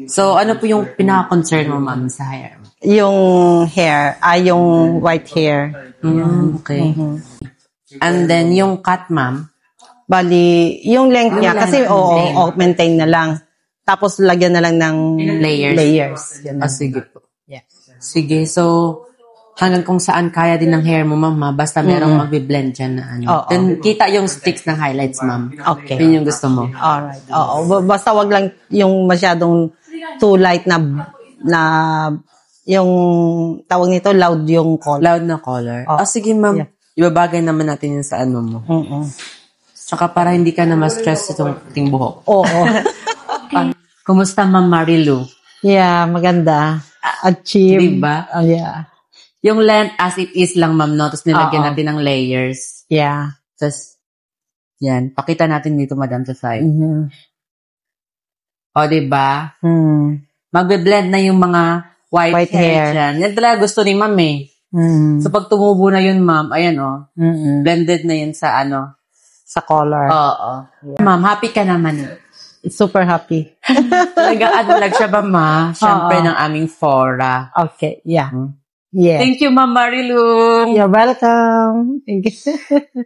So, ano po yung pinaka-concern mo, ma'am, sa hair? Yung hair, yung white hair. Okay. And then, yung cut, ma'am? Bali, yung length niya, kasi maintain na lang. Tapos, lagyan na lang ng layers. Yan Sige po. Yeah. Sige, so, hanggang kung saan kaya din ng hair mo, ma'am, basta merong magbe-blend dyan na ano. Then, kita yung sticks ng highlights, ma'am. Okay. Yun yung gusto mo. Alright. Basta wag lang yung masyadong too light na yung tawag nito, loud yung color. Loud na color. Sige, ma'am. Yeah. Ibabagay naman natin yun sa ano mo. Tsaka para hindi ka na ma-stress itong ating buhok. Oo. Kumusta, Ma'am Marilu? Yeah, maganda. Achieve. Diba? Yeah. Yung length as it is lang, ma'am, no? Tapos nilagyan natin ng layers. Yeah. Tapos, yan. Pakita natin dito, madam, sa side. O, diba? Magbe-blend na yung mga white hair dyan. Yan talaga gusto ni ma'am eh. So, pag tumubo na yun, ma'am, ayan o. Blended na yun sa ano. Sa color. Oo. Yeah. Ma'am, happy ka naman eh. Super happy. Talaga, ano lang siya ba, ma? Siyempre, ng aming fora. Okay, yeah. Yeah. Thank you, Ma'am Marilu. You're welcome. Thank you.